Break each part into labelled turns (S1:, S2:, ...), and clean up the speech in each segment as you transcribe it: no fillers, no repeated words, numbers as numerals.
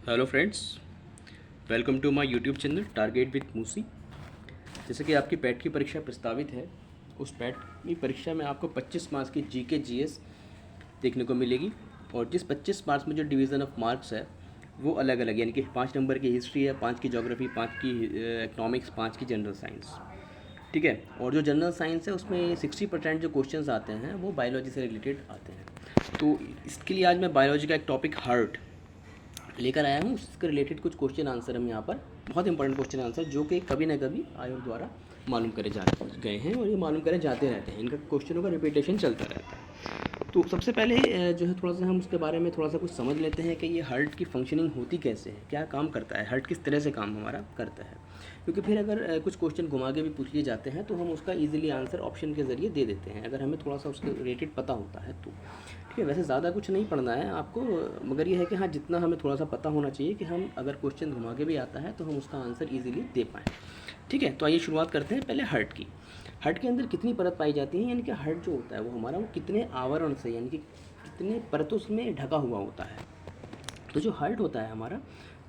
S1: Hello friends, welcome to my YouTube channel target with Moosi. जैसे कि आपकी पैट की परीक्षा प्रस्तावित है, उस पैट की परीक्षा में आपको 25 मार्क्स की जीके जीएस देखने को मिलेगी। और जिस 25 मार्क्स में जो डिवीज़न ऑफ मार्क्स है वो अलग अलग, यानी कि 5 नंबर की हिस्ट्री है, 5 की ज्योग्राफी, 5 की इकनॉमिक्स, 5 की जनरल साइंस। ठीक है। और जो जनरल साइंस है उसमें 60% जो क्वेश्चंस आते हैं वो बायोलॉजी से रिलेटेड आते हैं। तो इसके लिए आज मैं बायोलॉजी का एक टॉपिक हार्ट लेकर आया हूँ। उसके रिलेटेड कुछ क्वेश्चन आंसर हम यहाँ पर, बहुत इंपॉर्टेंट क्वेश्चन आंसर जो कि कभी ना कभी आयोग द्वारा मालूम करे जा गए हैं और ये मालूम करे जाते रहते हैं। इनका क्वेश्चनों का रिपीटेशन चलता रहता है। तो सबसे पहले जो है थोड़ा सा हम उसके बारे में थोड़ा सा कुछ समझ लेते हैं कि ये हार्ट की फंक्शनिंग होती कैसे है, क्या काम करता है, हार्ट किस तरह से काम हमारा करता है। क्योंकि फिर अगर कुछ क्वेश्चन घुमा के भी पूछ लिए जाते हैं तो हम उसका ईजिली आंसर ऑप्शन के ज़रिए दे देते हैं, अगर हमें थोड़ा सा उसके रिलेटेड पता होता है तो। ठीक है। वैसे ज़्यादा कुछ नहीं पढ़ना है आपको, मगर ये है कि हाँ, जितना हमें थोड़ा सा पता होना चाहिए कि हम अगर क्वेश्चन घुमा के भी आता है तो हम उसका आंसर ईजिली दे पाएँ। ठीक है। तो आइए शुरुआत करते हैं पहले हार्ट की। हार्ट के अंदर कितनी परत पाई जाती है, यानी कि हार्ट जो होता है वो हमारा वो कितने आवरण से, यानी कि कितने परतों में ढका हुआ होता है। तो जो हार्ट होता है हमारा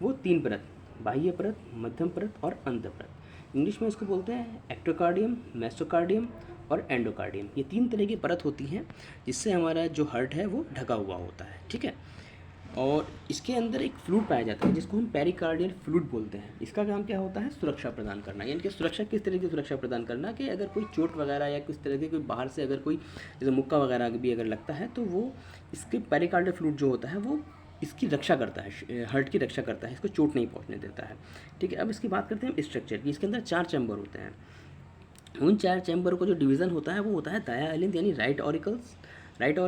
S1: वो 3 परत, बाह्य परत, मध्यम परत और अंत परत। इंग्लिश में इसको बोलते हैं एक्टोकार्डियम, मेसोकार्डियम और एंडोकार्डियम। ये 3 तरह की परत होती हैं जिससे हमारा जो हार्ट है वो ढका हुआ होता है। ठीक है। और इसके अंदर एक फ्लूइड पाया जाता है जिसको हम पेरिकार्डियल फ्लूइड बोलते हैं। इसका काम क्या होता है, सुरक्षा प्रदान करना। यानी कि सुरक्षा किस तरह की सुरक्षा प्रदान करना कि अगर कोई चोट वगैरह या किस तरह की कोई बाहर से अगर कोई जैसे मुक्का वगैरह भी अगर लगता है तो वो इसके पेरिकार्डियल फ्लूइड जो होता है वो इसकी रक्षा करता है, हार्ट की रक्षा करता है, इसको चोट नहीं पहुंचने देता है। ठीक है। अब इसकी बात करते हैं हम स्ट्रक्चर की। इसके अंदर 4 चैम्बर होते हैं। उन 4 चैम्बर को जो डिवीज़न होता है वो होता है दाया अलिंद यानी राइट ऑरिकल्स, लेफ्ट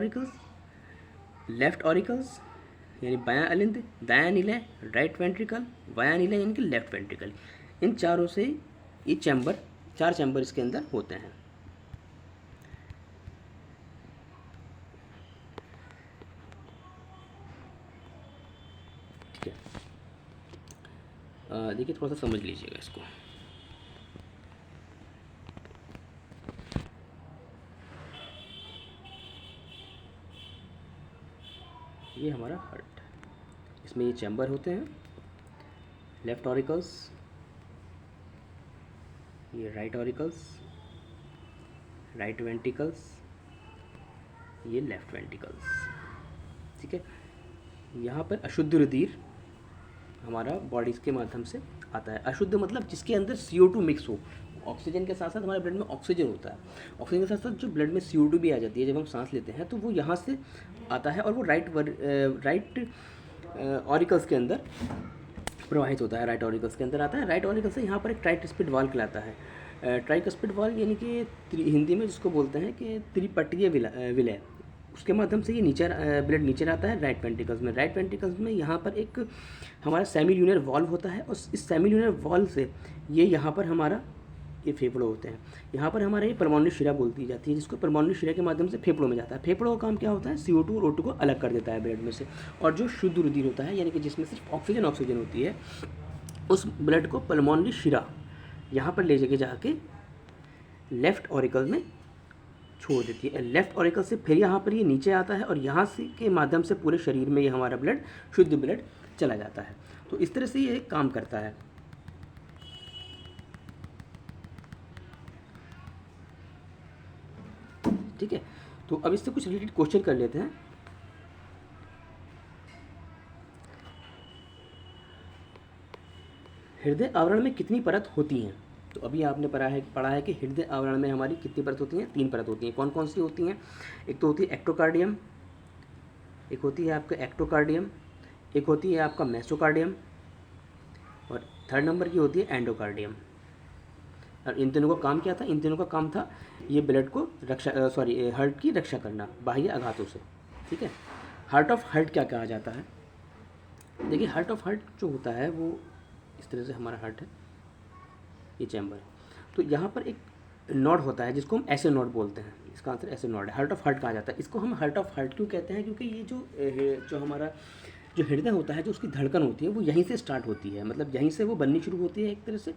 S1: ऑरिकल्स यानी बायां अलिंद, दायां निलय राइट वेंट्रिकल, बायां निलय यानी कि लेफ्ट वेंट्रिकल। इन चारों से ये चैम्बर, 4 चैम्बर इसके अंदर होते हैं। ठीक है। देखिए थोड़ा सा समझ लीजिएगा इसको। ये हमारा हार्ट, इसमें ये चैम्बर होते हैं। लेफ्ट ऑरिकल्स, ये राइट ऑरिकल्स, राइट वेंट्रिकल्स, ये लेफ्ट वेंट्रिकल्स। ठीक है। यहाँ पर अशुद्ध रुधिर हमारा बॉडीज़ के माध्यम से आता है। अशुद्ध मतलब जिसके अंदर CO2 मिक्स हो। ऑक्सीजन के साथ साथ हमारे ब्लड में ऑक्सीजन होता है, ऑक्सीजन के साथ साथ जो ब्लड में CO2 भी आ जाती है जब हम सांस लेते हैं तो वो यहाँ से आता है और वो राइट ऑरिकल्स के अंदर प्रवाहित होता है। राइट ऑरिकल्स के अंदर आता है। राइट ऑरिकल से यहाँ पर एक ट्राइकस्पिड वाल्व कहलाता है। ट्राइकस्पिड वाल्व यानी कि हिंदी में जिसको बोलते हैं कि त्रिपटीय विलय, उसके माध्यम से ये नीचे ब्लड नीचे आता है राइट वेंट्रिकल्स में। राइट वेंट्रिकल्स में यहाँ पर एक हमारा सेमील्यूनर वॉल्व होता है और इस सेमील्यूनर वॉल्व से ये यहाँ पर हमारा ये फेफड़े होते हैं। यहाँ पर हमारा ये परमाणु शिरा बोलती जाती है, जिसको परमाणु शिरा के माध्यम से फेफड़ों में जाता है। फेफड़ों का काम क्या होता है, CO2 और O2 को अलग कर देता है ब्लड में से। और जो शुद्ध रुधिर होता है यानी कि जिसमें सिर्फ ऑक्सीजन होती है, उस ब्लड को परमाणु शिरा यहाँ पर ले जाके लेफ्ट ऑरिकल में छोड़ देती है। लेफ्ट ऑरिकल से फिर यहाँ पर ये नीचे आता है और यहाँ से के माध्यम से पूरे शरीर में ये हमारा ब्लड, शुद्ध ब्लड चला जाता है। तो इस तरह से ये काम करता है। ठीक है। तो अब इससे कुछ रिलेटेड क्वेश्चन कर लेते हैं। हृदय आवरण में कितनी परत होती हैं? तो अभी आपने पढ़ा है कि हृदय आवरण में हमारी कितनी परत होती हैं? 3 परत होती हैं। कौन कौन सी होती हैं? एक तो होती है एक्टोकार्डियम, एक होती है आपका एक्टोकार्डियम, एक होती है आपका मेसोकार्डियम और 3rd नंबर की होती है एंडोकार्डियम। और इन तीनों का काम क्या था? इन तीनों का काम था ये ब्लड को हार्ट की रक्षा करना बाह्य आघातों से। ठीक है। हार्ट ऑफ हार्ट क्या कहा जाता है? देखिए हार्ट ऑफ हार्ट जो होता है वो इस तरह से हमारा हार्ट है, ये चैम्बर है। तो यहाँ पर एक नोड होता है जिसको हम ऐसे नोड बोलते हैं। इसका आंसर ऐसे नोड है, हार्ट ऑफ हार्ट कहा जाता है। इसको हम हार्ट ऑफ हार्ट क्यों कहते हैं? क्योंकि ये जो हमारा जो हृदय होता है, जो उसकी धड़कन होती है वो यहीं से स्टार्ट होती है, मतलब यहीं से वो बननी शुरू होती है एक तरह से।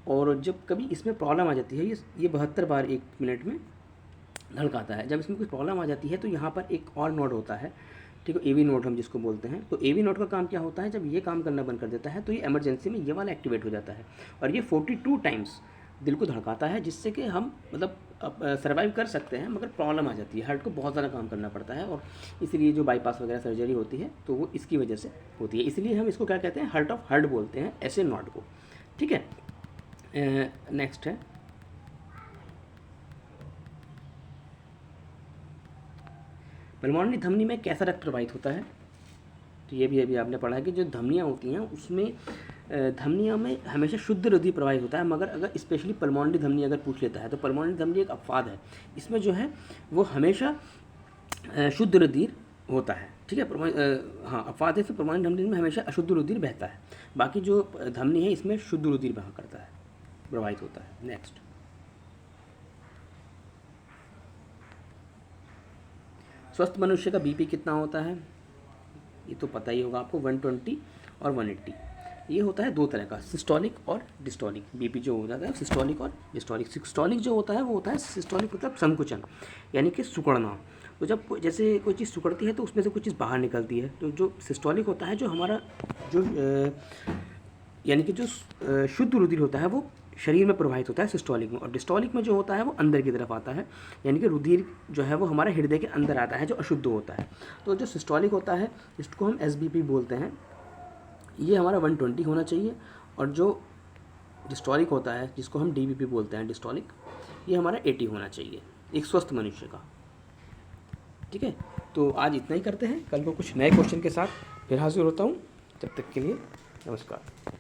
S1: और जब कभी इसमें प्रॉब्लम आ जाती है, ये 72 बार 1 मिनट में धड़काता है। जब इसमें कुछ प्रॉब्लम आ जाती है तो यहाँ पर एक और नोड होता है ठीक है, एवी नोड हम जिसको बोलते हैं। तो एवी नोड का काम क्या होता है, जब ये काम करना बंद कर देता है तो ये इमरजेंसी में ये वाला एक्टिवेट हो जाता है और ये 42 टाइम्स दिल को धड़काता है, जिससे कि हम मतलब सर्वाइव कर सकते हैं, मगर प्रॉब्लम आ जाती है, हार्ट को बहुत ज़्यादा काम करना पड़ता है। और इसलिए जो बाईपास वगैरह सर्जरी होती है तो वो इसकी वजह से होती है। इसलिए हम इसको क्या कहते हैं, हार्ट ऑफ हार्ट बोलते हैं ऐसे नोड को। ठीक है, नेक्स्ट है पल्मोनरी धमनी में कैसा रक्त प्रवाहित होता है। तो ये भी अभी आपने पढ़ा है कि जो धमनियाँ होती हैं उसमें धमनियों में हमेशा शुद्ध रुधिर प्रवाहित होता है, मगर अगर स्पेशली पल्मोनरी धमनी अगर पूछ लेता है तो पल्मोनरी धमनी एक अपवाद है, इसमें जो है वो हमेशा शुद्ध रुधिर होता है। ठीक है, हाँ अपवाद है, तो पल्मोनरी धमनी में हमेशा अशुद्ध रुधिर बहता है, बाकी जो धमनी है इसमें शुद्ध रुधिर बहा करता है, प्रवाहित होता है। नेक्स्ट, स्वस्थ मनुष्य का बीपी कितना होता है, ये तो पता ही होगा आपको, 120 और 180। ये होता है दो तरह का, सिस्टोलिक और डिस्टोलिक। बीपी जो हो जाता है सिस्टोलिक और डिस्टोलिक। सिस्टोलिक जो होता है वो होता है, सिस्टोलिक मतलब संकुचन, यानी कि सिकुड़ना। तो जब जैसे कोई चीज़ सिकुड़ती है तो उसमें से कुछ चीज़ बाहर निकलती है। तो जो सिस्टोलिक होता है, जो हमारा जो यानी कि जो शुद्ध रुधिर होता है वो शरीर में प्रवाहित होता है सिस्टोलिक में, और डिस्टोलिक में जो होता है वो अंदर की तरफ आता है, यानी कि रुधिर जो है वो हमारा हृदय के अंदर आता है, जो अशुद्ध होता है। तो जो सिस्टोलिक होता है इसको हम एसबीपी बोलते हैं, ये हमारा 120 होना चाहिए। और जो डिस्टोलिक होता है जिसको हम डीबीपी बोलते हैं डिस्टोलिक, ये हमारा 80 होना चाहिए एक स्वस्थ मनुष्य का। ठीक है, तो आज इतना ही करते हैं, कल को कुछ नए क्वेश्चन के साथ फिर हाजिर होता हूँ। तब तक के लिए नमस्कार।